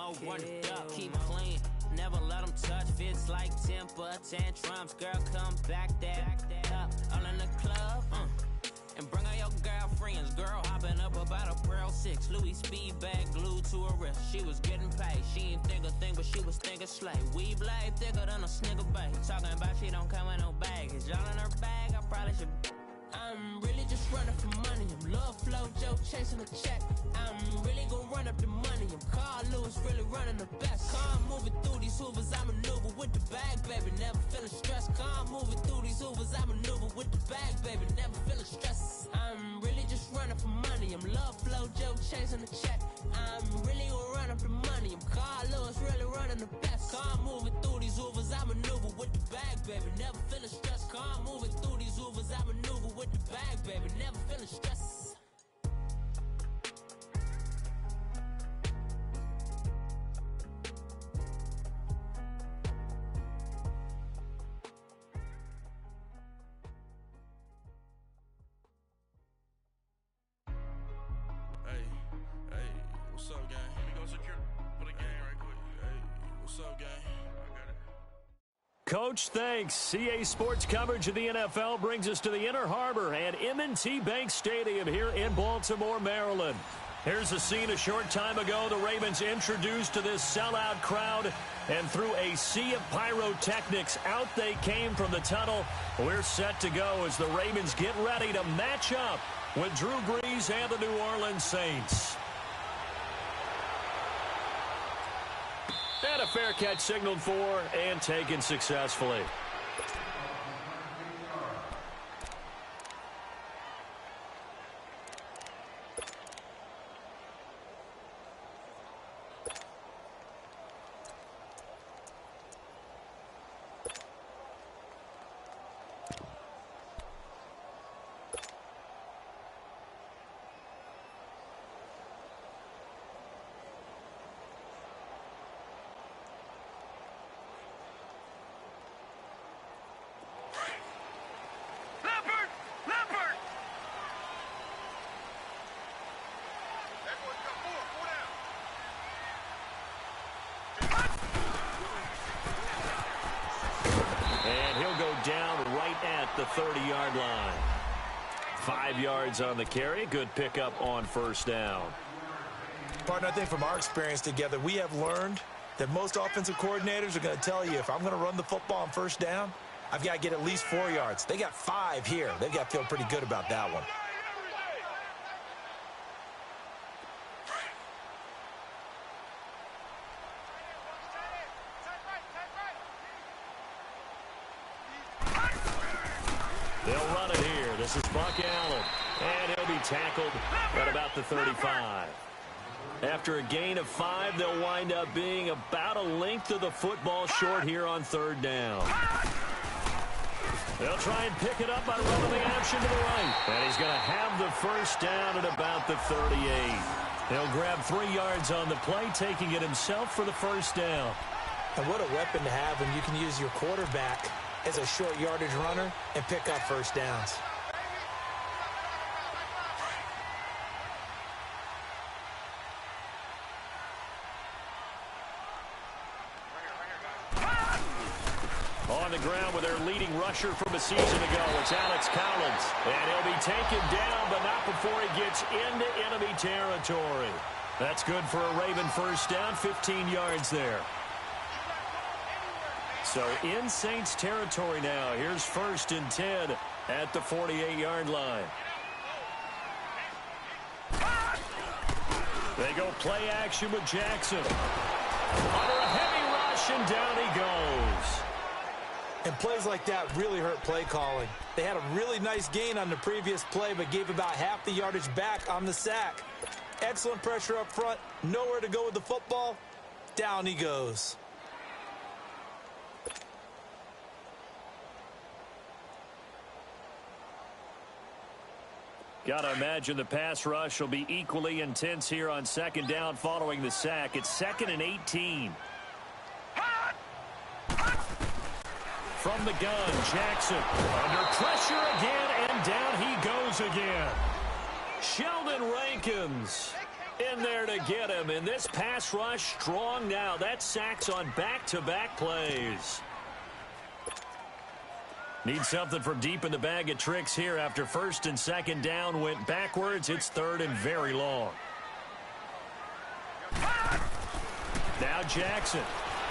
more, run it up, keep clean. Never let them touch, fits like temper tantrums. Girl, come back that up, all in the club, and bring all your girlfriends. Girl hopping up about a Pearl 6, Louis speed bag glued to her wrist. She was getting paid, she ain't think a thing, but she was thinking slay. We blade thicker than a snicker bag. Talking about she don't come with no baggage. All in her bag, I probably should. I'm really just running for money. I'm love flow, Joe chasing a check. I'm really gonna run up the money. I'm Carl Lewis, really running the best. Car moving through these hoovers, I maneuver with the bag, baby. Never feeling stressed. Car moving through these hoovers, I maneuver with the bag, baby. Never feeling stressed. I'm really just running for money. I'm love flow, Joe chasing the check. I'm really gonna run up the money. I'm Carl Lewis, really running the best. Car moving through these hoovers, I maneuver with the bag, baby. Never feeling stressed. Car moving through these hoovers, I maneuver with the bag, baby. Never feeling stressed. Hey, what's up, gang? Let me go secure for the game right quick. Hey, what's up, gang? I got it. Coach, thanks. CA Sports coverage of the NFL brings us to the Inner Harbor and M&T Bank Stadium here in Baltimore, Maryland. Here's a scene a short time ago. The Ravens introduced to this sellout crowd, and through a sea of pyrotechnics, out they came from the tunnel. We're set to go as the Ravens get ready to match up with Drew Brees and the New Orleans Saints. And a fair catch signaled for and taken successfully. Down right at the 30-yard line. 5 yards on the carry. Good pickup on first down. Partner, I think from our experience together, we have learned that most offensive coordinators are going to tell you, if I'm going to run the football on first down, I've got to get at least 4 yards. They got 5 here. They've got to feel pretty good about that one. They'll run it here. This is Buck Allen. And he'll be tackled at about the 35. After a gain of 5, they'll wind up being about a length of the football short here on third down. They'll try and pick it up by running the action to the right. And he's going to have the first down at about the 38. He'll grab 3 yards on the play, taking it himself for the first down. And what a weapon to have when you can use your quarterback as a short yardage runner and pick up first downs. On the ground with their leading rusher from a season ago, it's Alex Collins. And he'll be taken down, but not before he gets into enemy territory. That's good for a Raven first down, 15 yards there. So in Saints territory now. Here's 1st and 10 at the 48-yard line. They go play action with Jackson. Under a heavy rush, and down he goes. And plays like that really hurt play calling. They had a really nice gain on the previous play, but gave about half the yardage back on the sack. Excellent pressure up front. Nowhere to go with the football. Down he goes. Got to imagine the pass rush will be equally intense here on second down following the sack. It's 2nd and 18. From the gun, Jackson under pressure again, and down he goes again. Sheldon Rankins In there to get him, and this pass rush strong now. That's sacks on back-to-back plays. Need something from deep in the bag of tricks here after first and second down went backwards. It's third and very long. Now Jackson.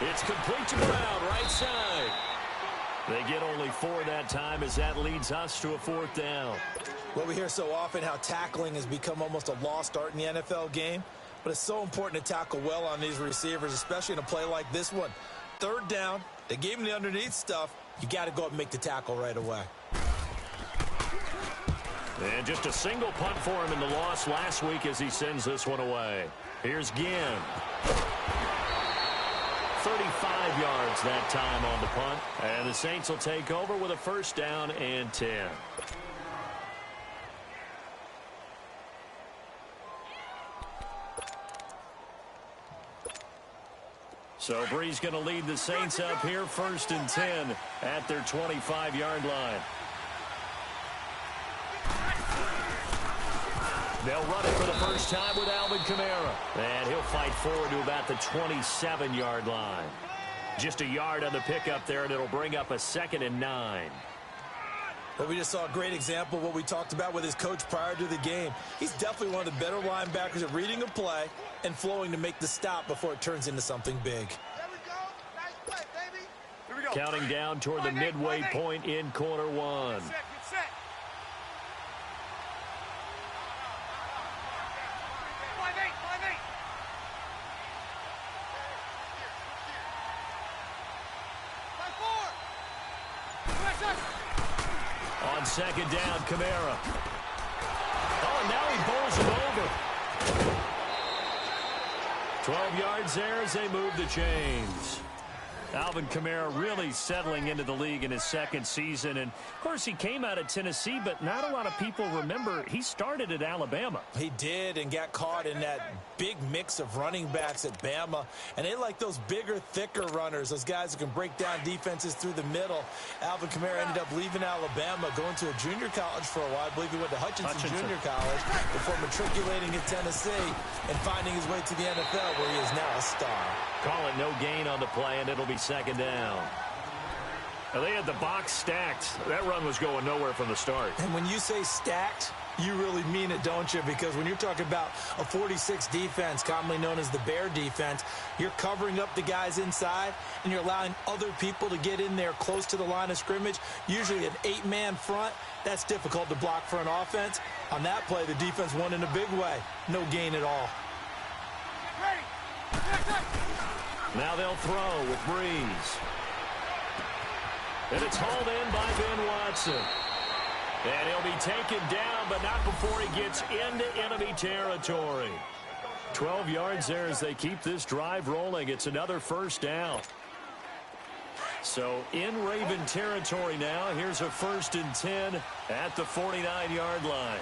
It's complete to Brown, right side. They get only 4 that time as that leads us to a fourth down. Well, we hear so often how tackling has become almost a lost art in the NFL game, but it's so important to tackle well on these receivers, especially in a play like this one. Third down, they gave him the underneath stuff. You got to go up and make the tackle right away. And just a single punt for him in the loss last week as he sends this one away. Here's Ginn. 35 yards that time on the punt. And the Saints will take over with a first down and 10. So Bree's going to lead the Saints up here first and 10 at their 25-yard line. They'll run it for the first time with Alvin Kamara. And he'll fight forward to about the 27-yard line. Just a yard on the pickup there, and it'll bring up a 2nd and 9. Well, we just saw a great example of what we talked about with his coach prior to the game. He's definitely one of the better linebackers at reading a play and flowing to make the stop before it turns into something big. There we go. Nice play, baby. Here we go. Counting down toward the midway point in quarter one. Get set. 5-8. On second down, Kamara. Oh, and now he bowls him over. 12 yards there as they move the chains. Alvin Kamara really settling into the league in his second season. And, of course, he came out of Tennessee, but not a lot of people remember he started at Alabama. He did, and got caught in that big mix of running backs at Bama. And they like those bigger, thicker runners, those guys who can break down defenses through the middle. Alvin Kamara ended up leaving Alabama, going to a junior college for a while. I believe he went to Hutchinson Junior College before matriculating at Tennessee and finding his way to the NFL, where he is now a star. Call it no gain on the play, and it'll be second down. Now, they had the box stacked. That run was going nowhere from the start. And when you say stacked, you really mean it, don't you? Because when you're talking about a 46 defense, commonly known as the Bear defense, you're covering up the guys inside, and you're allowing other people to get in there close to the line of scrimmage, usually an 8-man front. That's difficult to block for an offense. On that play, the defense won in a big way. No gain at all. Now they'll throw with Breeze. And it's hauled in by Ben Watson. And he'll be taken down, but not before he gets into enemy territory. 12 yards there as they keep this drive rolling. It's another first down. So in Raven territory now. Here's a 1st and 10 at the 49-yard line.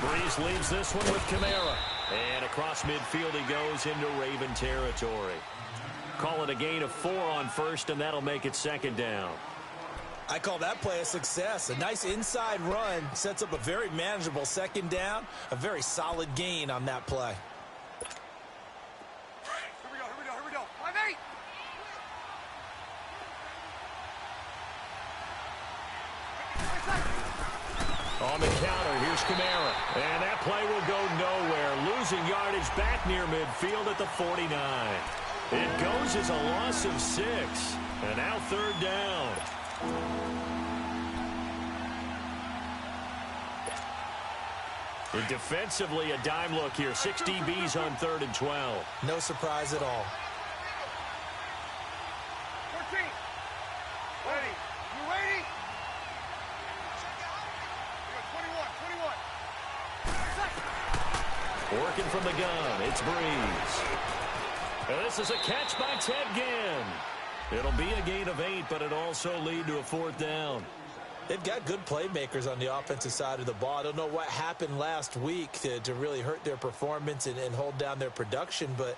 Breeze leaves this one with Kamara. And across midfield he goes into Raven territory. Call it a gain of 4 on first, and that'll make it second down. I call that play a success. A nice inside run sets up a very manageable second down. A very solid gain on that play. Here we go. 5-8. On the counter, here's Kamara. And that play will go nowhere. Losing yardage back near midfield at the 49. It goes as a loss of 6. And now third down. And defensively, a dime look here. 6 DBs on 3rd and 12. No surprise at all. 14. Ready. You ready? 21. Working from the gun, it's Breeze. And this is a catch by Ted Ginn. It'll be a gain of 8, but it'll also lead to a 4th down. They've got good playmakers on the offensive side of the ball. I don't know what happened last week to really hurt their performance and hold down their production, but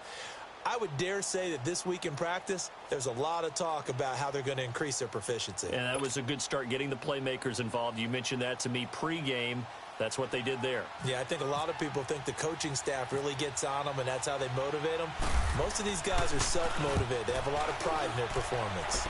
I would dare say that this week in practice, there's a lot of talk about how they're going to increase their proficiency. And that was a good start, getting the playmakers involved. You mentioned that to me pregame. That's what they did there. Yeah, I think a lot of people think the coaching staff really gets on them, and that's how they motivate them. Most of these guys are self-motivated. They have a lot of pride in their performance.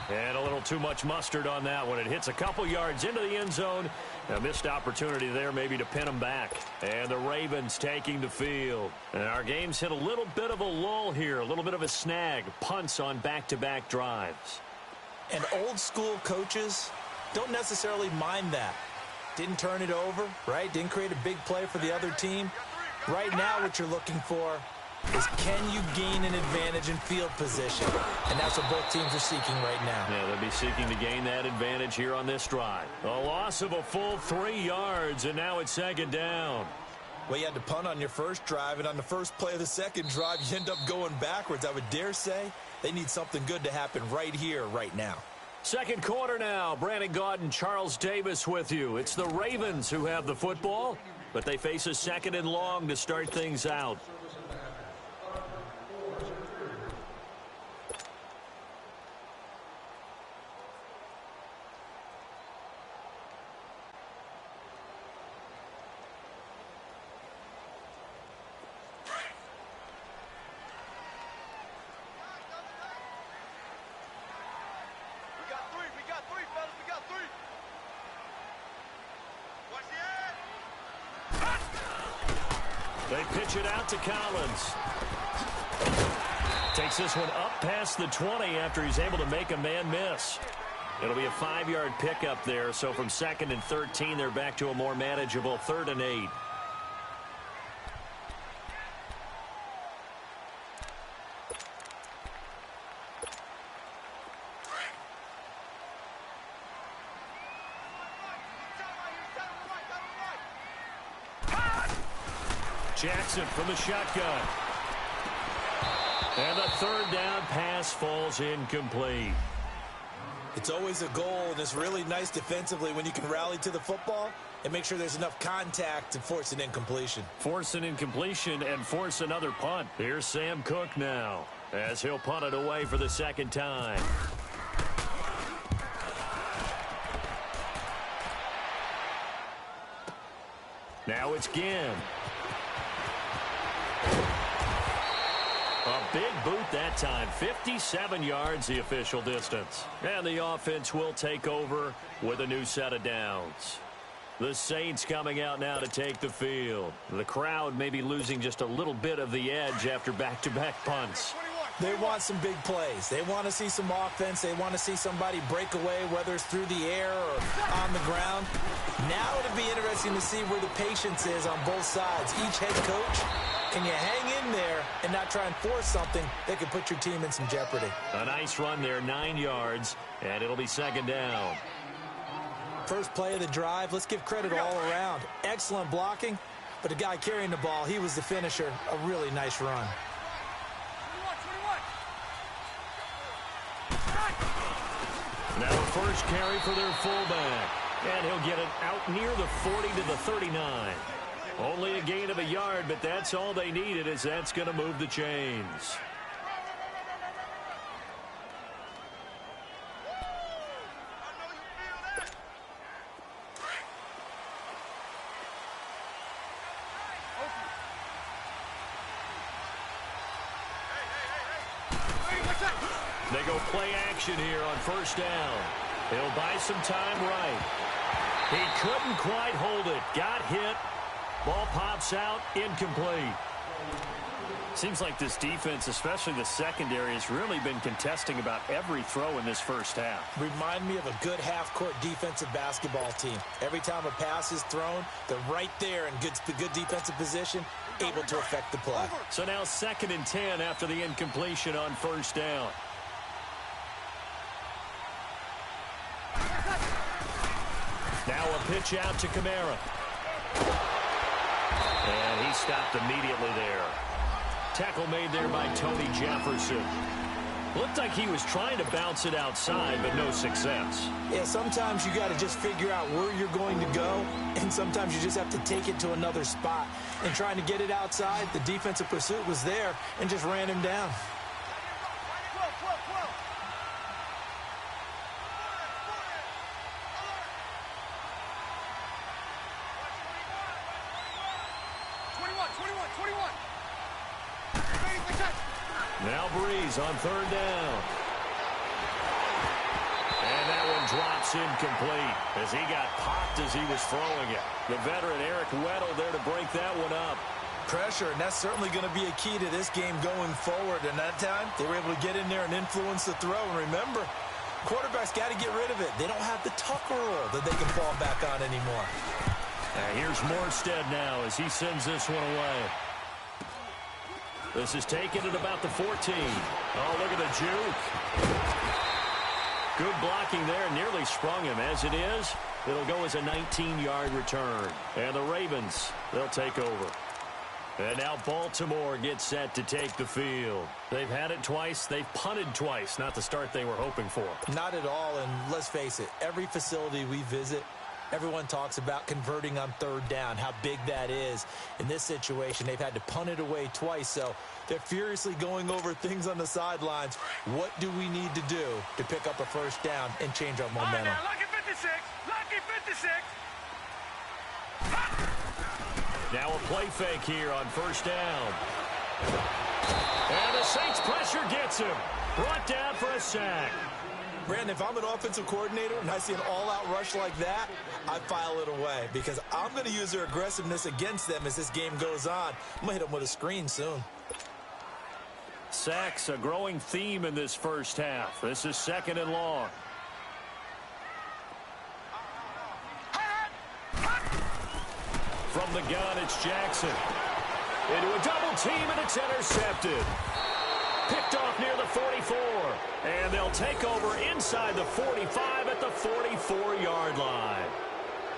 And a little too much mustard on that one. It hits a couple yards into the end zone. A missed opportunity there maybe to pin them back. And the Ravens taking the field. And our game's hit a little bit of a lull here, a little bit of a snag. Punts on back-to-back drives. And old-school coaches don't necessarily mind that. Didn't turn it over, right? Didn't create a big play for the other team. Right now what you're looking for is, can you gain an advantage in field position? And that's what both teams are seeking right now. Yeah, they'll be seeking to gain that advantage here on this drive. A loss of a full 3 yards, and now it's second down. Well, you had to punt on your first drive, and on the first play of the second drive, you end up going backwards. I would dare say they need something good to happen right here, right now. Second quarter now. Brandon Gaudin, Charles Davis with you. It's the Ravens who have the football, but they face a second and long to start things out. They pitch it out to Collins. Takes this one up past the 20 after he's able to make a man miss. It'll be a 5-yard pickup there, so from 2nd and 13, they're back to a more manageable 3rd and 8. Jackson from the shotgun. And the 3rd down pass falls incomplete. It's always a goal, and it's really nice defensively when you can rally to the football and make sure there's enough contact to force an incompletion. Force an incompletion and force another punt. Here's Sam Cook now as he'll punt it away for the 2nd time. Now it's Ginn. A big boot that time. 57 yards the official distance. And the offense will take over with a new set of downs. The Saints coming out now to take the field. The crowd may be losing just a little bit of the edge after back-to-back punts. They want some big plays. They want to see some offense. They want to see somebody break away, whether it's through the air or on the ground. Now it'll be interesting to see where the patience is on both sides. Each head coach, can you hang in there and not try and force something that could put your team in some jeopardy? A nice run there, 9 yards, and it'll be 2nd down. First play of the drive, let's give credit all around. Excellent blocking, but the guy carrying the ball, he was the finisher. A really nice run. Now a first carry for their fullback. And he'll get it out near the 40 to the 39. Only a gain of a yard, but that's all they needed, as that's going to move the chains. They go play action here on 1st down. He'll buy some time right. He couldn't quite hold it. Got hit. Ball pops out. Incomplete. Seems like this defense, especially the secondary, has really been contesting about every throw in this first half. Remind me of a good half-court defensive basketball team. Every time a pass is thrown, they're right there in good defensive position, able to affect the play. So now 2nd and 10 after the incompletion on 1st down. Now a pitch out to Kamara. And he stopped immediately there. Tackle made there by Tony Jefferson. Looked like he was trying to bounce it outside, but no success. Yeah, sometimes you got to just figure out where you're going to go, and sometimes you just have to take it to another spot. and trying to get it outside. The defensive pursuit was there and just ran him down. Now Breeze on third down. And that one drops incomplete as he got popped as he was throwing it. The veteran Eric Weddle there to break that one up. Pressure, and that's certainly going to be a key to this game going forward. And that time, they were able to get in there and influence the throw. And remember, quarterbacks got to get rid of it. They don't have the Tucker roll that they can fall back on anymore. Here's Morstead now as he sends this one away. This is taken at about the 14. Oh, look at the juke. Good blocking there. Nearly sprung him. As it is, it'll go as a 19-yard return. And the Ravens, they'll take over. And now Baltimore gets set to take the field. They've had it twice. They've punted twice. Not the start they were hoping for. Not at all, and let's face it, every facility we visit, everyone talks about converting on third down, how big that is. In this situation, they've had to punt it away twice, so they're furiously going over things on the sidelines. What do we need to do to pick up a first down and change our momentum? Now, lucky 56! Lucky 56! Now a play fake here on first down. And the Saints pressure gets him. Brought down for a sack. Brandon, if I'm an offensive coordinator and I see an all-out rush like that, I file it away because I'm going to use their aggressiveness against them as this game goes on. I'm going to hit them with a screen soon. Sacks, a growing theme in this first half. This is second and long. From the gun, it's Jackson. Into a double team, and it's intercepted. Picked off near the 44. And they'll take over inside the 45 at the 44-yard line.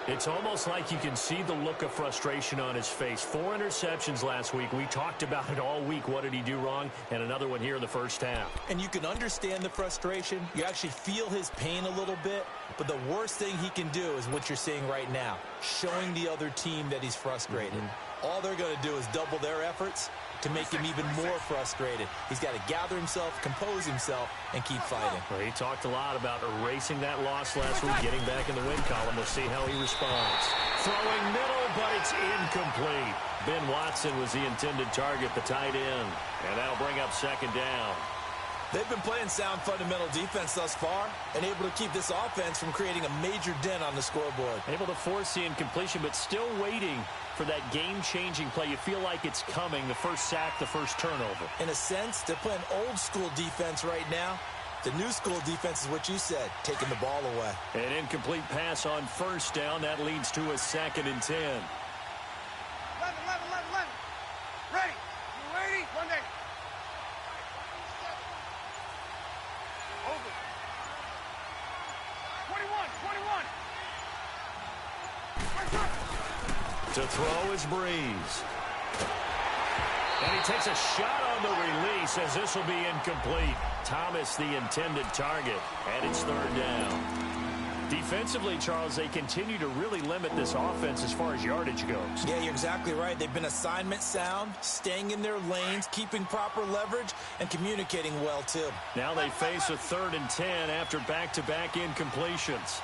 It's almost like you can see the look of frustration on his face. 4 interceptions last week. We talked about it all week. What did he do wrong? And another one here in the first half. And you can understand the frustration. You actually feel his pain a little bit. But the worst thing he can do is what you're seeing right now, showing the other team that he's frustrated. All they're going to do is double their efforts to make him even more frustrated. He's got to gather himself, compose himself, and keep fighting. Well, he talked a lot about erasing that loss last week, getting back in the win column. We'll see how he responds. Throwing middle, but it's incomplete. Ben Watson was the intended target, the tight end. And that'll bring up second down. They've been playing sound fundamental defense thus far and able to keep this offense from creating a major dent on the scoreboard. Able to force the incompletion, but still waiting for that game-changing play. You feel like it's coming, the first sack, the first turnover. In a sense, they're playing old-school defense right now. The new-school defense is what you said, taking the ball away. An incomplete pass on first down. That leads to a 2nd and 10. 11. Ready. You ready? Monday. Over. 21. To throw is Breeze. And he takes a shot on the release as this will be incomplete. Thomas the intended target, and it's third down. Defensively, Charles, they continue to really limit this offense as far as yardage goes. Yeah, you're exactly right. They've been assignment sound, staying in their lanes, keeping proper leverage, and communicating well, too. Now they face a 3rd and 10 after back-to-back incompletions.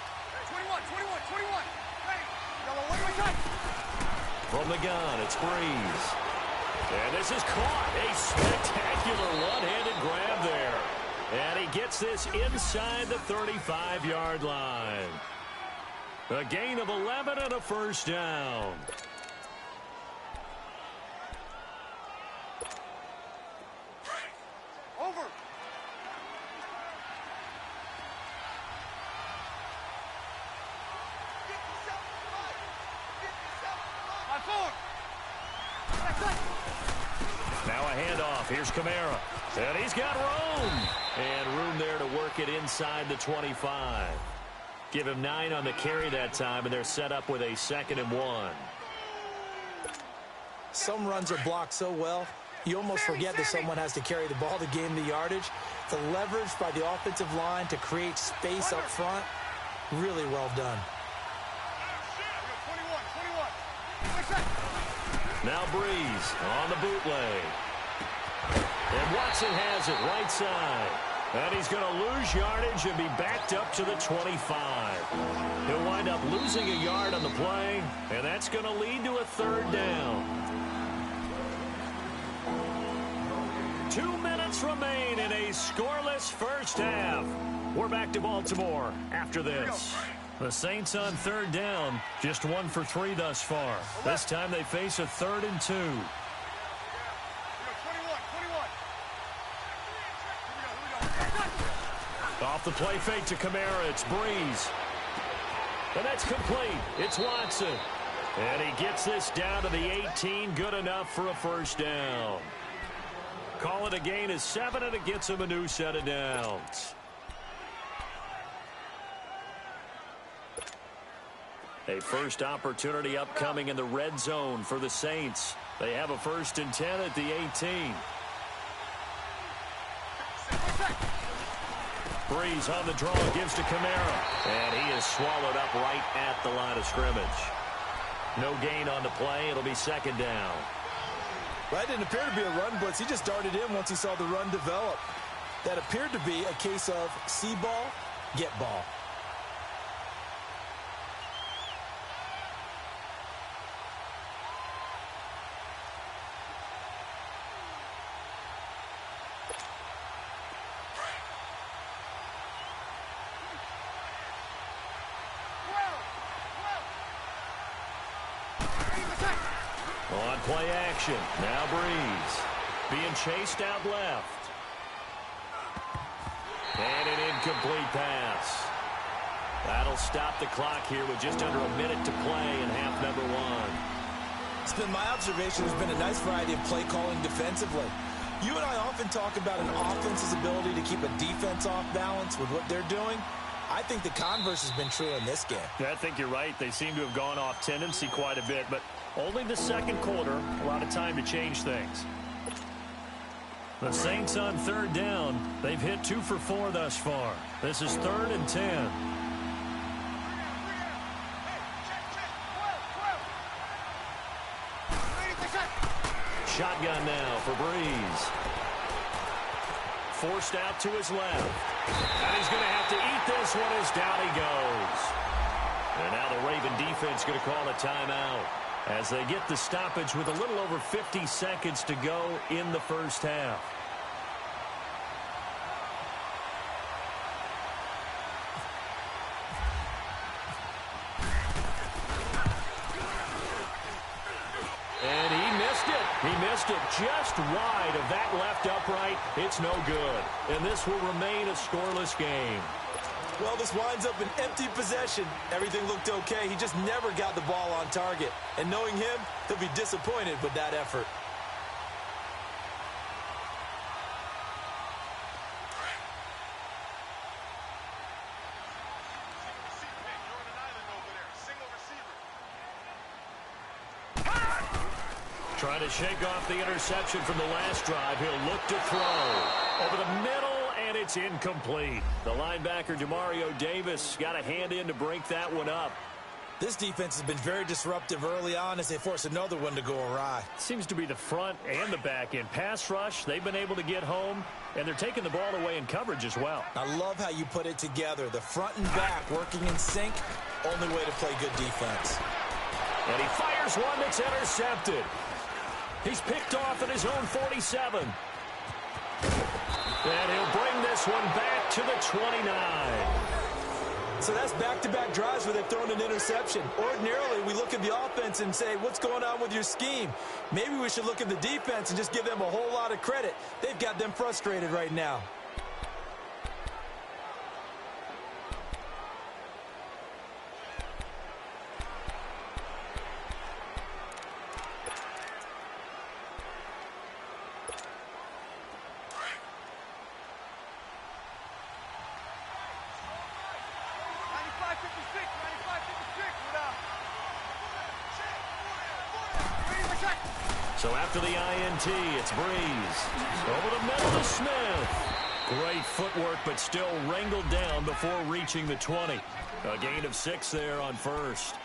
21. Ready. Yellow, wait, wait, From the gun, it's Breeze. And this is caught. A spectacular one-handed grab there. And he gets this inside the 35-yard line. A gain of 11 and a first down. Over. Now a handoff. Here's Kamara. And he's got room. And room there to work it inside the 25. Give him 9 on the carry that time, and they're set up with a 2nd and 1. Some runs are blocked so well, you almost forget that someone has to carry the ball to gain the yardage. The leverage by the offensive line to create space up front, really well done. 21. Now Breeze on the bootleg. And Watson has it right side. And he's going to lose yardage and be backed up to the 25. He'll wind up losing a yard on the play, and that's going to lead to a third down. 2 minutes remain in a scoreless first half. We're back to Baltimore after this. The Saints on third down, just 1 for 3 thus far. This time they face a 3rd and 2. Off the play fake to Kamara, it's Breeze. And that's complete. It's Watson. And he gets this down to the 18, good enough for a first down. Call it a gain of 7, and it gets him a new set of downs. A first opportunity upcoming in the red zone for the Saints. They have a 1st and 10 at the 18. Breeze on the draw, gives to Kamara. And he is swallowed up right at the line of scrimmage. No gain on the play. It'll be 2nd down. That didn't appear to be a run blitz. He just darted in once he saw the run develop. That appeared to be a case of see ball, get ball. On play action. Now Breeze. Being chased out left. And an incomplete pass. That'll stop the clock here with just under a minute to play in half number 1. It's been my observation there's been a nice variety of play calling defensively. You and I often talk about an offense's ability to keep a defense off balance with what they're doing. I think the converse has been true in this game. Yeah, I think you're right. They seem to have gone off tendency quite a bit, but only the 2nd quarter, a lot of time to change things. The Saints on 3rd down. They've hit 2 for 4 thus far. This is 3rd and 10. Shotgun now for Breeze. Forced out to his left. And he's going to have to eat this one as down he goes. And now the Raven defense going to call a timeout as they get the stoppage with a little over 50 seconds to go in the first half. And he missed it. He missed it just wide of that left upright. It's no good. And this will remain a scoreless game. Well, this winds up an empty possession. Everything looked okay. He just never got the ball on target. And knowing him, he'll be disappointed with that effort. Trying to shake off the interception from the last drive. He'll look to throw over the middle, and it's incomplete. The linebacker, Demario Davis, got a hand in to break that one up. This defense has been very disruptive early on as they force another one to go awry. Seems to be the front and the back end. Pass rush, they've been able to get home, and they're taking the ball away in coverage as well. I love how you put it together. The front and back working in sync, only way to play good defense. And he fires one that's intercepted. He's picked off at his own 47. And he'll bring this one back to the 29. So that's back-to-back drives where they've thrown an interception. Ordinarily, we look at the offense and say, what's going on with your scheme? Maybe we should look at the defense and just give them a whole lot of credit. They've got them frustrated right now. So after the INT, it's Breeze. Over the middle to Smith. Great footwork, but still wrangled down before reaching the 20. A gain of 6 there on first.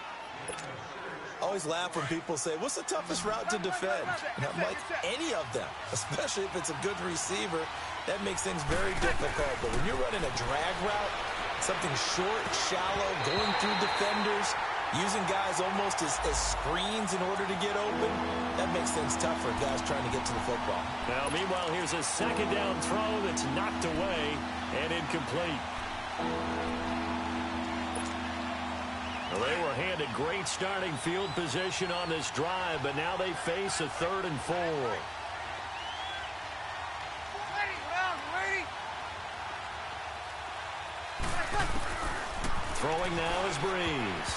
always laugh when people say, what's the toughest route to defend? And I'm like, any of them, especially if it's a good receiver. That makes things very difficult. But when you're running a drag route, something short, shallow, going through defenders, using guys almost as screens in order to get open, that makes things tough for guys trying to get to the football. Now, meanwhile, here's a second down throw that's knocked away and incomplete. Well, they were handed great starting field position on this drive, but now they face a 3rd and 4. Throwing now is Breeze.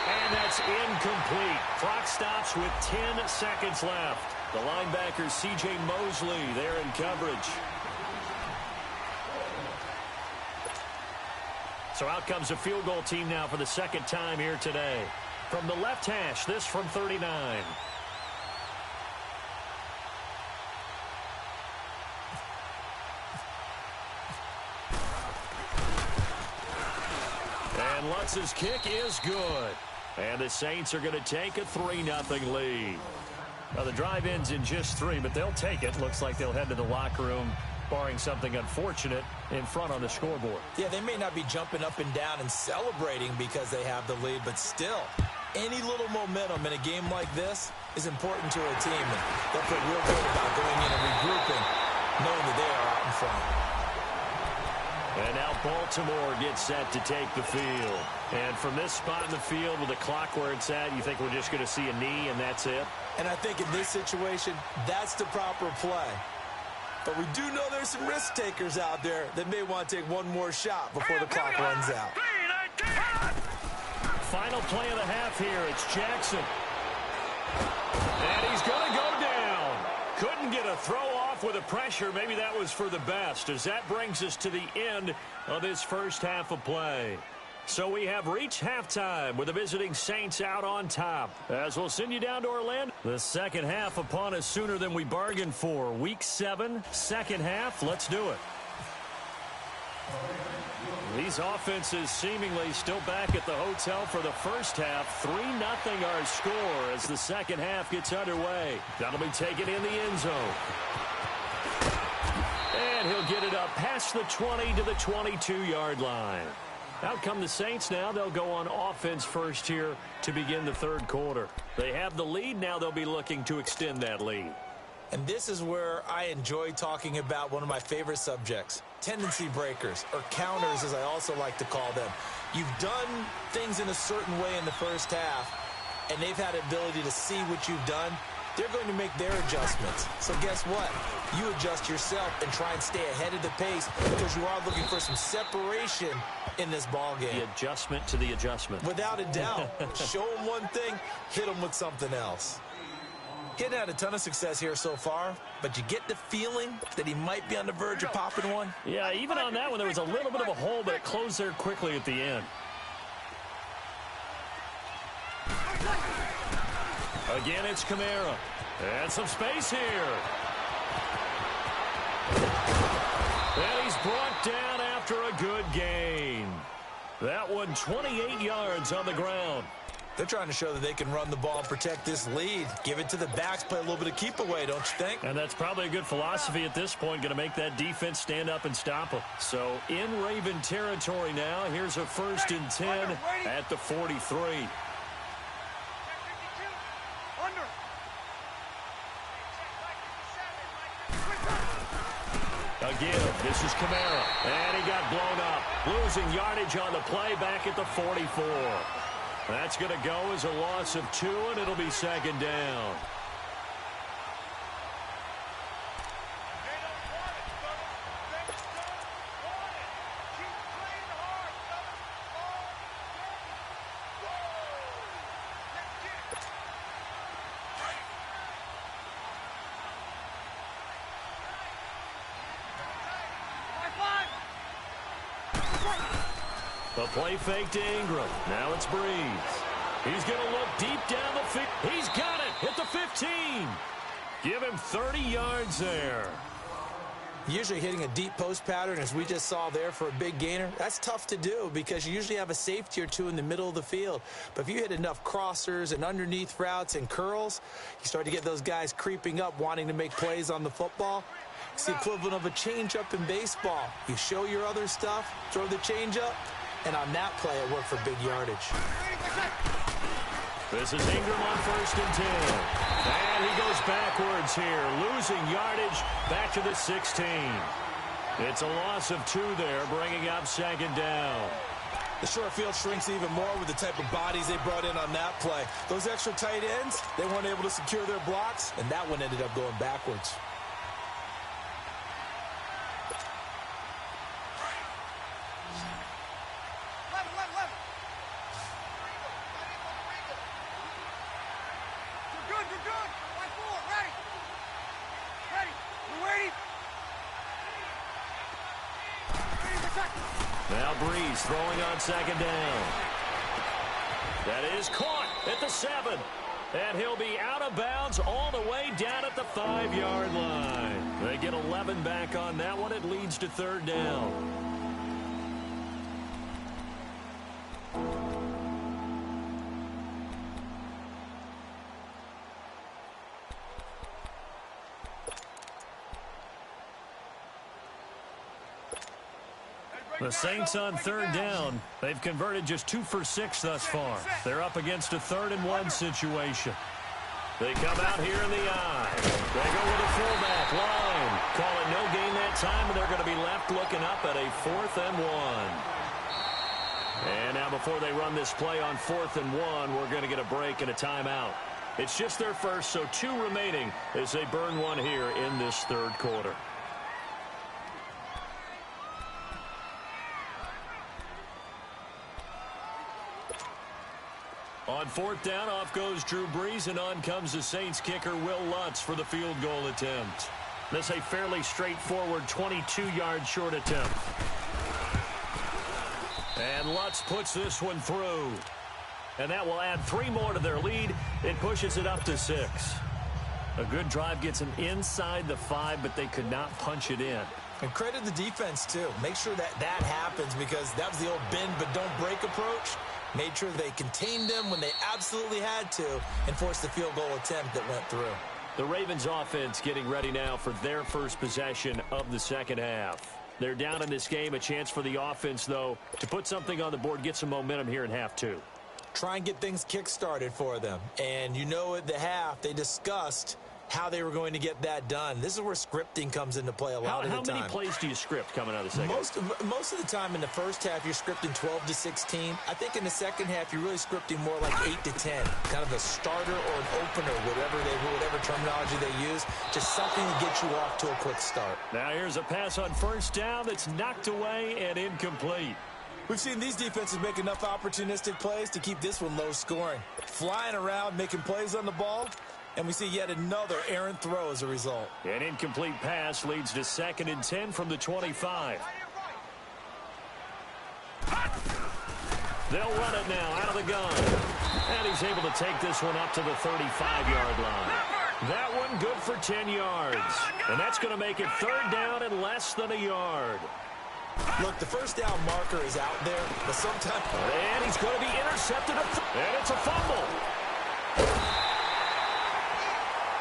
And that's incomplete. Clock stops with 10 seconds left. The linebacker C.J. Mosley there in coverage. So out comes a field goal team now for the second time here today. From the left hash, this from 39. And Lutz's kick is good. And the Saints are going to take a 3-0 lead. Now the drive ends in just 3, but they'll take it. Looks like they'll head to the locker room, barring something unfortunate, in front on the scoreboard. Yeah, they may not be jumping up and down and celebrating because they have the lead, but still, any little momentum in a game like this is important to a team. And they'll feel real good about going in and regrouping, knowing that they are out in front. And now Baltimore gets set to take the field. And from this spot in the field with the clock where it's at, you think we're just going to see a knee and that's it? And I think in this situation, that's the proper play. But we do know there's some risk takers out there that may want to take one more shot before the clock runs out. Final play of the half here. It's Jackson. And he's going to go down. Couldn't get a throw off with the pressure. Maybe that was for the best, as that brings us to the end of this first half of play. So we have reached halftime with the visiting Saints out on top. As we'll send you down to Orlando. The second half upon us sooner than we bargained for. Week 7, second half. Let's do it. These offenses seemingly still back at the hotel for the first half. 3-0 our score as the second half gets underway. That'll be taken in the end zone. And he'll get it up past the 20 to the 22-yard line. Out come the Saints now. They'll go on offense first here to begin the third quarter. They have the lead. Now they'll be looking to extend that lead. And this is where I enjoy talking about one of my favorite subjects, tendency breakers, or counters as I also like to call them. You've done things in a certain way in the first half, and they've had the ability to see what you've done. They're going to make their adjustments. So guess what? You adjust yourself and try and stay ahead of the pace because you are looking for some separation in this ball game. The adjustment to the adjustment. Without a doubt. Show them one thing, hit them with something else. He hadn't had a ton of success here so far, but you get the feeling that he might be on the verge of popping one. Yeah, even on that one, there was a little bit of a hole, but it closed there quickly at the end. Again, it's Kamara. And some space here. And he's brought down after a good gain. That one 28 yards on the ground. They're trying to show that they can run the ball and protect this lead. Give it to the backs, play a little bit of keep away, don't you think? And that's probably a good philosophy at this point, going to make that defense stand up and stop them. So in Raven territory now, here's a 1st and 10 at the 43. Again, this is Kamara. And he got blown up. Losing yardage on the play back at the 44. That's going to go as a loss of 2, and it'll be second down. The play fake to Ingram. Now it's Breeze. He's going to look deep down the field. He's got it at the 15. Give him 30 yards there. Usually hitting a deep post pattern, as we just saw there for a big gainer, that's tough to do because you usually have a safety or two in the middle of the field. But if you hit enough crossers and underneath routes and curls, you start to get those guys creeping up wanting to make plays on the football. It's the equivalent of a changeup in baseball. You show your other stuff, throw the changeup, and on that play it worked for big yardage. This is Ingram on 1st and 10. And he goes backwards here, losing yardage back to the 16. It's a loss of 2 there, bringing up 2nd down. The short field shrinks even more with the type of bodies they brought in on that play. Those extra tight ends, they weren't able to secure their blocks, and that one ended up going backwards. Now Breeze throwing on 2nd down. That is caught at the 7. And he'll be out of bounds all the way down at the 5-yard line. They get 11 back on that one. It leads to 3rd down. The Saints on 3rd down. They've converted just 2 for 6 thus far. They're up against a 3rd and 1 situation. They come out here in the eye. They go with a fullback line. Call it no gain that time, and they're going to be left looking up at a 4th and 1. And now before they run this play on 4th and 1, we're going to get a break and a timeout. It's just their first, so 2 remaining as they burn one here in this 3rd quarter. On 4th down, off goes Drew Brees, and on comes the Saints kicker, Will Lutz, for the field goal attempt. This a fairly straightforward 22-yard short attempt. And Lutz puts this one through. And that will add 3 more to their lead. It pushes it up to 6. A good drive gets them inside the 5, but they could not punch it in. And credit the defense, too. Make sure that happens, because that was the old bend but don't break approach. Made sure they contained them when they absolutely had to and forced the field goal attempt that went through. The Ravens offense getting ready now for their first possession of the 2nd half. They're down in this game. A chance for the offense, though, to put something on the board, get some momentum here in half 2. Try and get things kick-started for them. And you know at the half, they discussed how they were going to get that done. This is where scripting comes into play a lot of the time. How many plays do you script coming out of the second? Most of the time in the first half, you're scripting 12 to 16. I think in the second half, you're really scripting more like 8 to 10. Kind of a starter or an opener, whatever terminology they use. Just something to get you off to a quick start. Now here's a pass on 1st down that's knocked away and incomplete. We've seen these defenses make enough opportunistic plays to keep this one low scoring. Flying around, making plays on the ball. And we see yet another errant throw as a result. An incomplete pass leads to 2nd and 10 from the 25. They'll run it now out of the gun. And he's able to take this one up to the 35-yard line. That one good for 10 yards. And that's going to make it 3rd down and less than a yard. Look, the 1st down marker is out there, but sometimes... And he's going to be intercepted. And it's a fumble.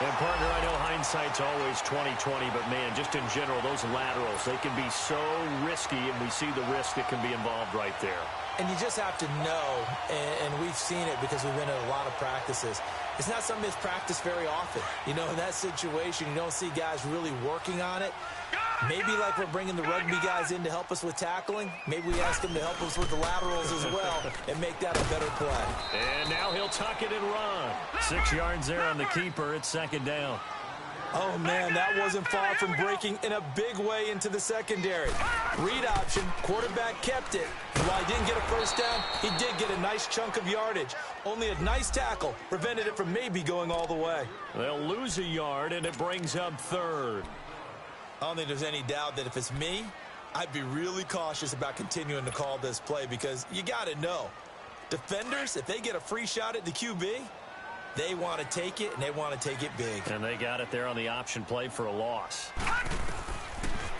And, partner, I know hindsight's always 20/20, but, man, just in general, those laterals, they can be so risky, and we see the risk that can be involved right there. And you just have to know, and we've seen it because we've been at a lot of practices, it's not something that's practiced very often. You know, in that situation, you don't see guys really working on it. Maybe like we're bringing the rugby guys in to help us with tackling. Maybe we ask them to help us with the laterals as well and make that a better play. And now he'll tuck it and run. 6 yards there on the keeper. It's 2nd down. Oh, man, that wasn't far from breaking in a big way into the secondary. Read option, quarterback kept it. And while he didn't get a 1st down, he did get a nice chunk of yardage. Only a nice tackle prevented it from maybe going all the way. They'll lose a yard, and it brings up 3rd. I don't think there's any doubt that if it's me, I'd be really cautious about continuing to call this play because you got to know, defenders, if they get a free shot at the QB, they want to take it, and they want to take it big. And they got it there on the option play for a loss.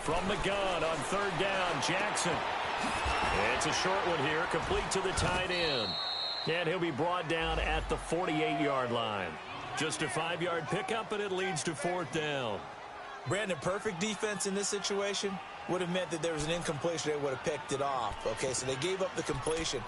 From the gun on third down, Jackson. It's a short one here, complete to the tight end. And he'll be brought down at the 48-yard line. Just a 5-yard pickup, and it leads to fourth down. Brandon, perfect defense in this situation would have meant that there was an incompletion. They would have picked it off. Okay, so they gave up the completion.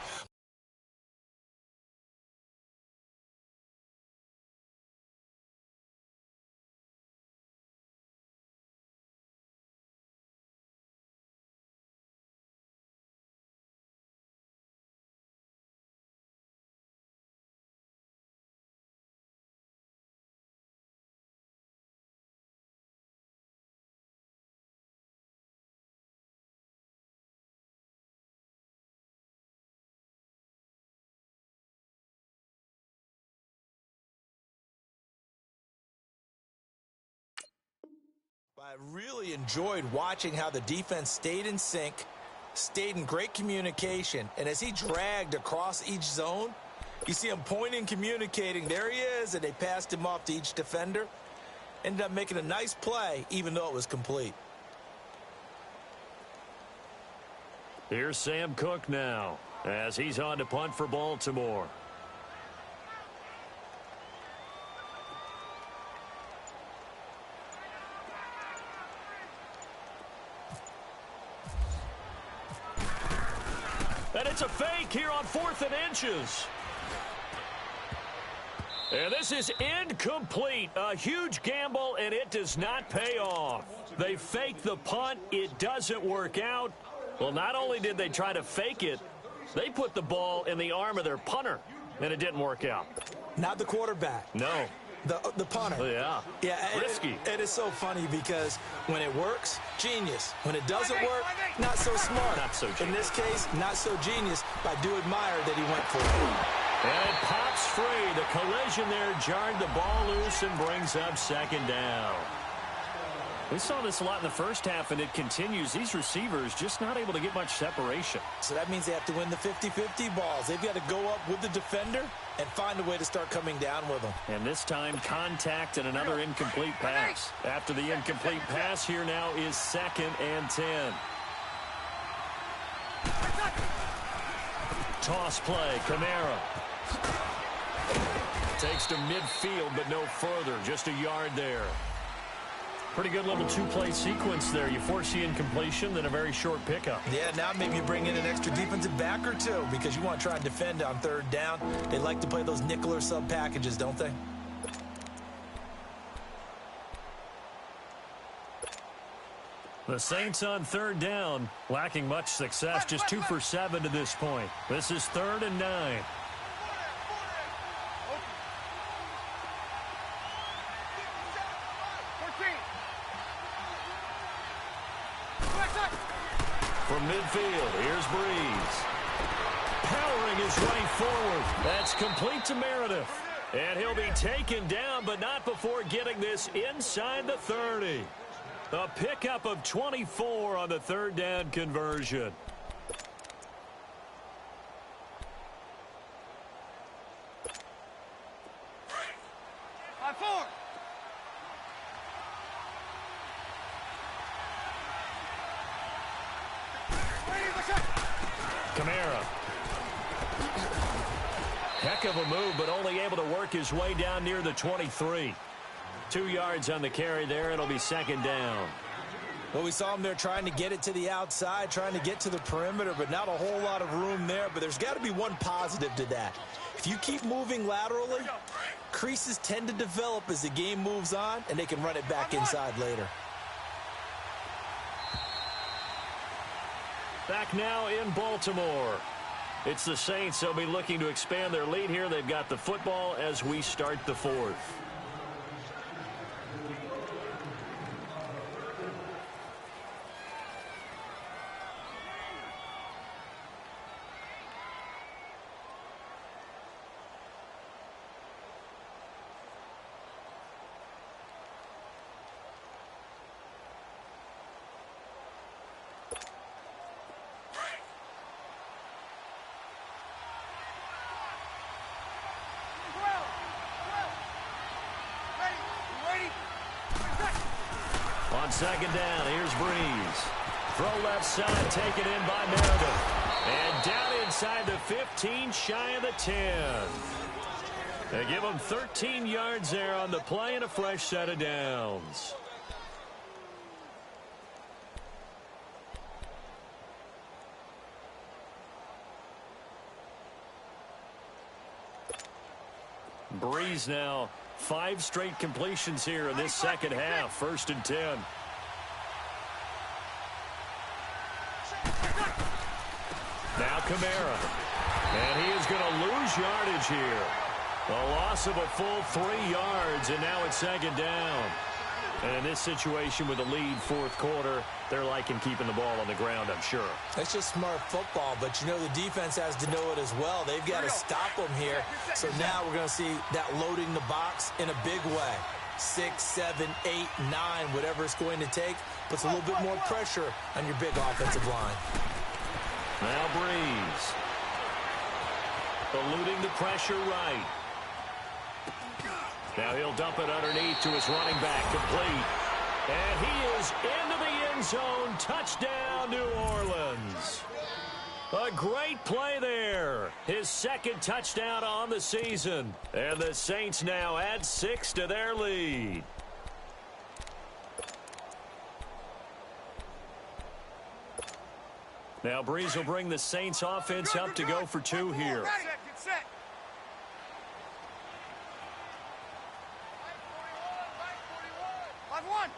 I really enjoyed watching how the defense stayed in sync, stayed in great communication, and as he dragged across each zone, you see him pointing, communicating. There he is, and they passed him off to each defender. Ended up making a nice play, even though it was complete. Here's Sam Cook now, as he's on to punt for Baltimore. And it's a fake here on 4th and inches. And this is incomplete. A huge gamble, and it does not pay off. They fake the punt. It doesn't work out. Well, not only did they try to fake it, they put the ball in the arm of their punter, and it didn't work out. Not the quarterback. No. The punter. Oh, yeah. Yeah. Risky. It is so funny because when it works, genius. When it doesn't work, not so smart. Not so genius. In this case, not so genius. But I do admire that he went for it. And it pops free. The collision there jarred the ball loose and brings up second down. We saw this a lot in the first half, and it continues. These receivers just not able to get much separation. So that means they have to win the 50-50 balls. They've got to go up with the defender and find a way to start coming down with them. And this time, contact and another incomplete pass. After the incomplete pass, here now is 2nd and 10. Toss play, Kamara. Takes to midfield, but no further. Just a yard there. Pretty good little two-play sequence there. You force the incompletion, then a very short pickup. Yeah, now maybe you bring in an extra defensive back or two because you want to try and defend on third down. They like to play those nickel or sub packages, don't they? The Saints on third down, lacking much success, just 2 for 7 to this point. This is 3rd and 9. From midfield, here's Breeze. Powering his way forward. That's complete to Meredith. And he'll be taken down, but not before getting this inside the 30. A pickup of 24 on the third down conversion. Kamara. Heck of a move, but only able to work his way down near the 23. 2 yards on the carry there. It'll be 2nd down. Well, we saw him there trying to get it to the outside, trying to get to the perimeter, but not a whole lot of room there. But there's got to be one positive to that. If you keep moving laterally, creases tend to develop as the game moves on, and they can run it back inside later. Back now in Baltimore. It's the Saints. They'll be looking to expand their lead here. They've got the football as we start the 4th. On second down, here's Breeze. Throw left side, taken in by Meredith. And down inside the 15, shy of the 10. They give them 13 yards there on the play and a fresh set of downs. Breeze now 5 straight completions here in this second half. 1st and 10. Now Kamara. And he is going to lose yardage here. A loss of a full 3 yards, and now it's second down. And in this situation with the lead 4th quarter, they're liking keeping the ball on the ground, I'm sure. That's just smart football, but you know the defense has to know it as well. They've got to stop them here. So now we're going to see that loading the box in a big way. 6, 7, 8, 9, whatever it's going to take, puts a little bit more pressure on your big offensive line. Now Breeze. Eluding the pressure right. Now he'll dump it underneath to his running back, complete. And he is into the end zone. Touchdown, New Orleans. A great play there. His 2nd touchdown on the season. And the Saints now add 6 to their lead. Now Breeze will bring the Saints offense up to go for 2 here. Get set. 5-1.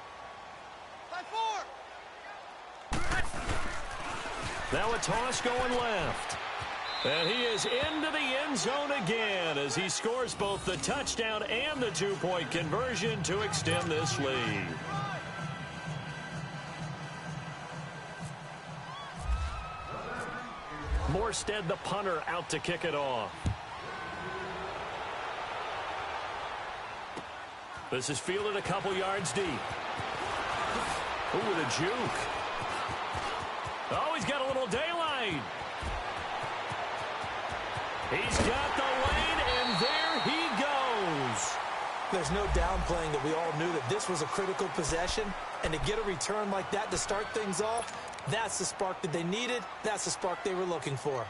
5-4. Now a toss going left. And he is into the end zone again as he scores both the touchdown and the 2-point conversion to extend this lead. Morstead, the punter, out to kick it off. This is fielded a couple yards deep. Ooh, with a juke. Oh, he's got a little daylight. He's got the lane, and there he goes. There's no downplaying that we all knew that this was a critical possession, and to get a return like that to start things off, that's the spark that they needed. That's the spark they were looking for.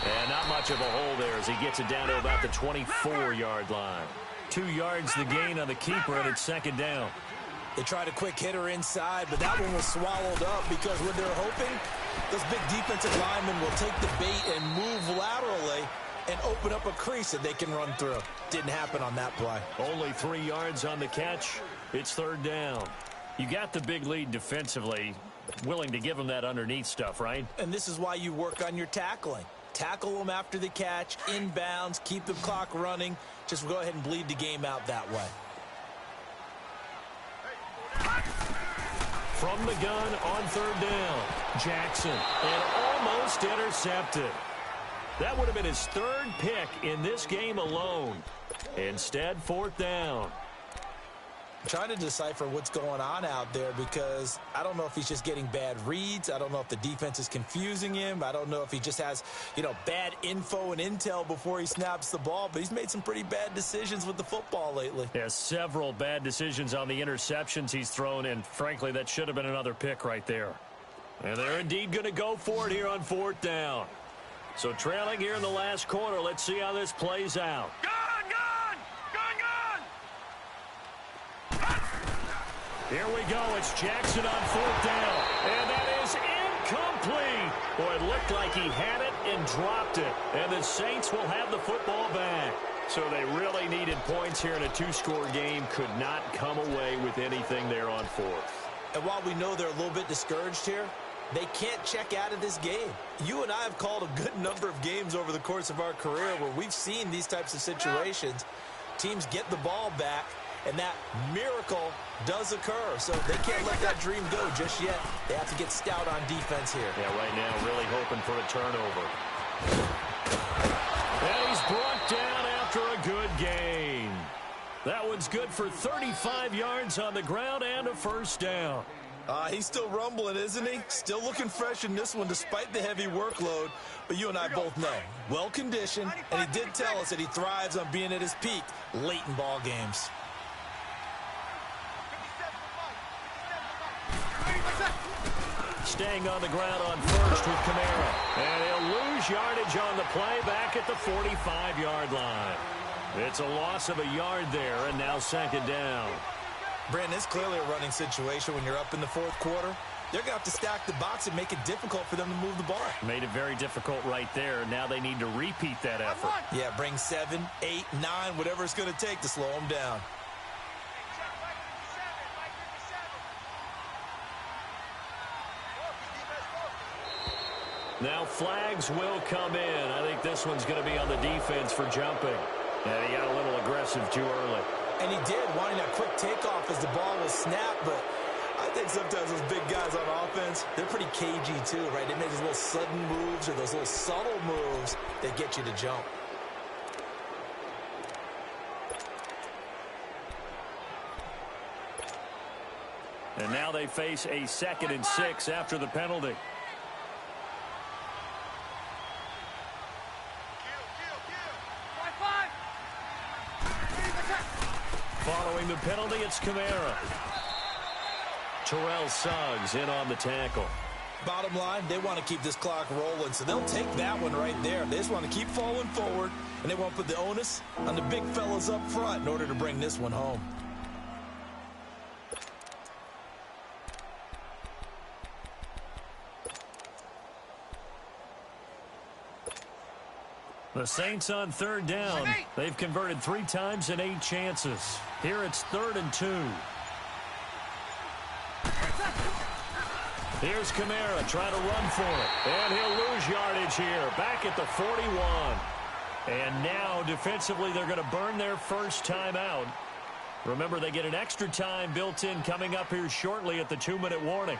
And not much of a hole there as he gets it down to about the 24-yard line. 2 yards the gain on the keeper, and it's second down. They tried a quick hitter inside, but that one was swallowed up because what they're hoping, those big defensive linemen will take the bait and move laterally and open up a crease that they can run through. Didn't happen on that play. Only 3 yards on the catch. It's third down. You got the big lead defensively, willing to give them that underneath stuff, right? And this is why you work on your tackling. Tackle them after the catch, inbounds, keep the clock running. Just go ahead and bleed the game out that way. From the gun on third down, Jackson, and almost intercepted. That would have been his 3rd pick in this game alone. Instead, 4th down. I'm trying to decipher what's going on out there because I don't know if he's just getting bad reads. I don't know if the defense is confusing him. I don't know if he just has, bad info and intel before he snaps the ball. But he's made some pretty bad decisions with the football lately. Yeah, several bad decisions on the interceptions he's thrown, and frankly, that should have been another pick right there. And they're indeed going to go for it here on 4th down. So trailing here in the last quarter, let's see how this plays out. Gun! Here we go. It's Jackson on 4th down. And that is incomplete. Boy, it looked like he had it and dropped it. And the Saints will have the football back. So they really needed points here in a 2-score game. Could not come away with anything there on 4th. And while we know they're a little bit discouraged here, they can't check out of this game. You and I have called a good number of games over the course of our career where we've seen these types of situations. Teams get the ball back, and that miracle does occur. So they can't let that dream go just yet. They have to get stout on defense here. Yeah, right now really hoping for a turnover. And he's brought down after a good gain. That one's good for 35 yards on the ground and a first down. He's still rumbling, isn't he? Still looking fresh in this one despite the heavy workload. But you and I both know, well-conditioned, and he did tell us that he thrives on being at his peak late in ball games. Staying on the ground on first with Kamara. And he'll lose yardage on the play back at the 45-yard line. It's a loss of a yard there, and now second down. Brandon, it's clearly a running situation when you're up in the fourth quarter. They're going to have to stack the box and make it difficult for them to move the ball. Made it very difficult right there. Now they need to repeat that effort. Yeah, bring 7, 8, 9, whatever it's going to take to slow them down. Now flags will come in. I think this one's going to be on the defense for jumping. And he got a little aggressive too early. And he did, wanting that quick takeoff as the ball was snapped. But I think sometimes those big guys on offense, they're pretty cagey too, right? They make those little sudden moves or those little subtle moves that get you to jump. And now they face a 2nd and 6 after the penalty. Following the penalty, it's Kamara. Terrell Suggs in on the tackle. Bottom line, they want to keep this clock rolling, so they'll take that one right there. They just want to keep falling forward, and they want to put the onus on the big fellas up front in order to bring this one home. The Saints on third down. They've converted 3 times in 8 chances. Here it's 3rd and 2. Here's Kamara trying to run for it. And he'll lose yardage here. Back at the 41. And now defensively they're going to burn their first time out. Remember, they get an extra time built in coming up here shortly at the 2-minute warning.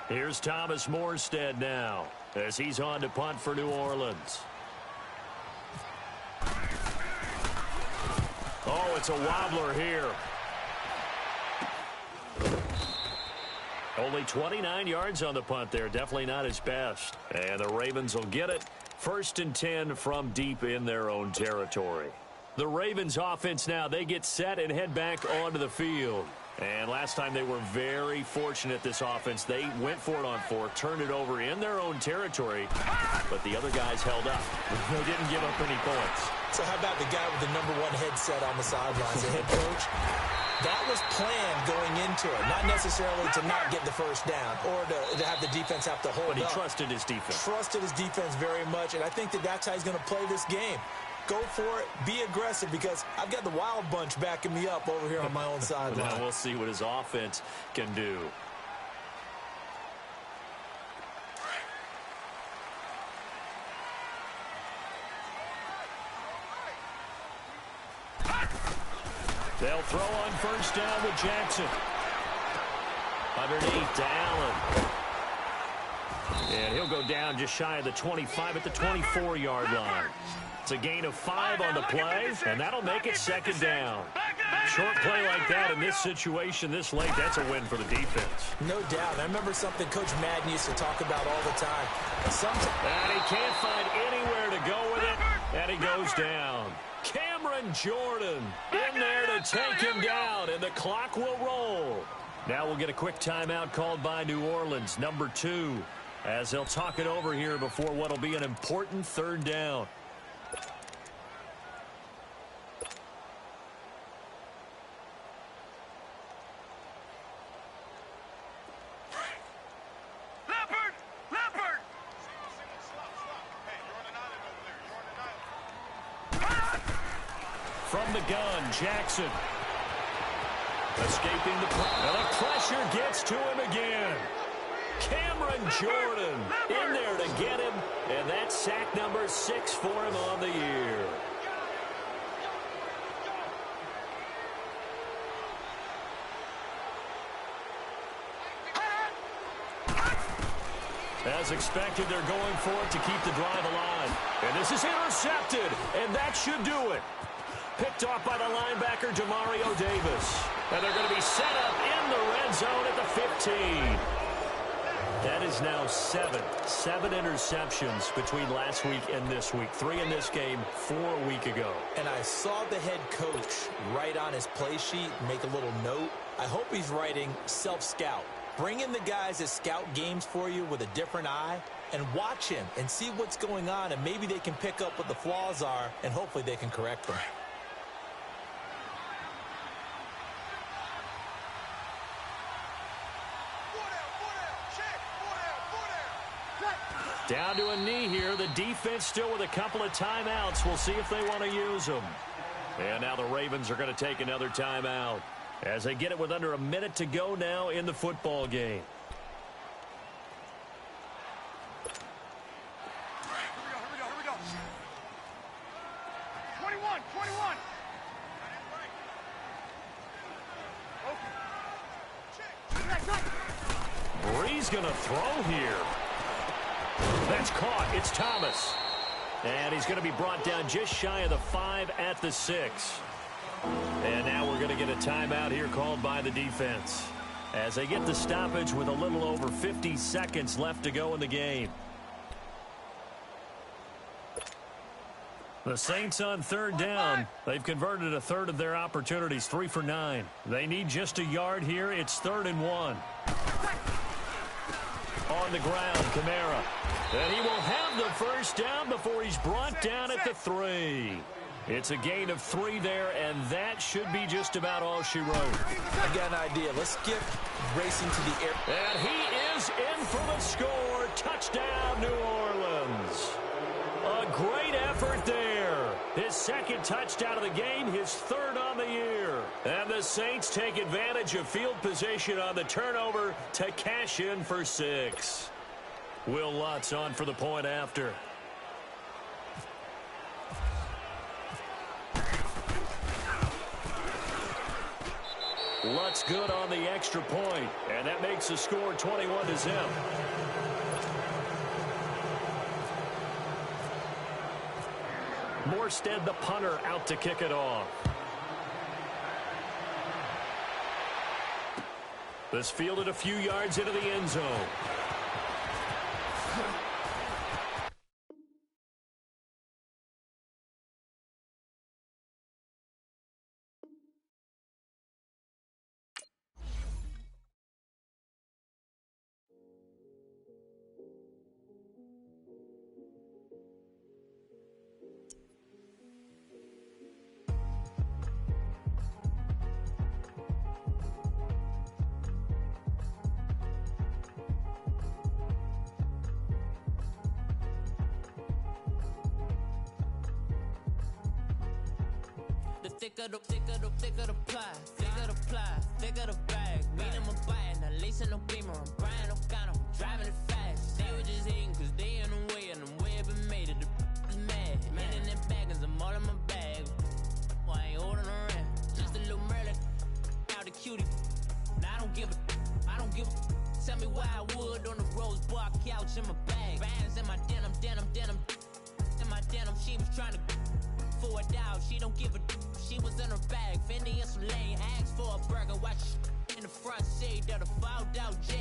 Here's Thomas Morstead now as he's on to punt for New Orleans. Oh, it's a wobbler here. Only 29 yards on the punt there. Definitely not his best. And the Ravens will get it. 1st and 10 from deep in their own territory. The Ravens offense now, they get set and head back onto the field. And last time they were very fortunate, this offense. They went for it on 4, turned it over in their own territory, but the other guys held up. They didn't give up any points. So how about the guy with the #1 headset on the sidelines, the head coach? That was planned going into it, not necessarily to not get the first down or to have the defense have to hold up. But he trusted his defense. Trusted his defense very much, and I think that's how he's going to play this game. Go for it. Be aggressive because I've got the Wild Bunch backing me up over here on my own sideline. Now we'll see what his offense can do. They'll throw on first down with Jackson. Underneath to Allen. And he'll go down just shy of the 25 at the 24-yard line. It's a gain of 5 on the play, and that'll make it 2nd down. Short play like that in this situation this late, that's a win for the defense. No doubt. I remember something Coach Madden used to talk about all the time. And he can't find anywhere to go with it, and he goes down. Cameron Jordan in there to take him down, and the clock will roll. Now we'll get a quick timeout called by New Orleans, #2, as they'll talk it over here before what will be an important 3rd down. From the gun, Jackson. Escaping the pressure gets to him again. Cameron Jordan in there to get him, and that's sack number 6 for him on the year. As expected, they're going for it to keep the drive alive. And this is intercepted, and that should do it. Picked off by the linebacker, Demario Davis. And they're going to be set up in the red zone at the 15. That is now seven interceptions between last week and this week. 3 in this game, 4 a week ago. And I saw the head coach write on his play sheet, make a little note. I hope he's writing self-scout. Bring in the guys that scout games for you with a different eye and watch him and see what's going on, and maybe they can pick up what the flaws are, and hopefully they can correct them. Down to a knee here. The defense still with a couple of timeouts. We'll see if they want to use them. And now the Ravens are going to take another timeout as they get it with under a minute to go now in the football game. Here we go. 21. Bree's going to throw here. That's caught. It's Thomas. And he's going to be brought down just shy of the 5 at the 6. And now we're going to get a timeout here called by the defense as they get the stoppage with a little over 50 seconds left to go in the game. The Saints on third down. They've converted a third of their opportunities, 3 for 9. They need just a yard here. It's 3rd and 1. On the ground, Kamara. And he will have the first down before he's brought down at the 3. It's a gain of 3 there, and that should be just about all she wrote. I got an idea. Let's get racing to the air. And he is in for the score. Touchdown, New Orleans. A great effort there. His 2nd touchdown of the game, his 3rd on the year. And the Saints take advantage of field position on the turnover to cash in for 6. Will Lutz on for the point after. Lutz good on the extra point, and that makes the score 21-0. Morstead, the punter, out to kick it off. This fielded a few yards into the end zone. Thicker the pie, thicker the bag. Meet them a bite, now lacing no beamer. I'm Brian O'Connor, I'm driving it fast. They were just hating cause they in the way, and the way I've been made it, the is mad. Man in them baggins, I'm all in my bag. Well, I ain't holding around, just a little Merlin, out the cutie. Now I don't give a. Tell me why I would on the rose bar couch in my bag. Bands in my denim. In my denim, she was trying to for it out, she don't give a. She was in her bag, Fendi and some lane, asked for a burger, watch in the front seat of the fouled out jet.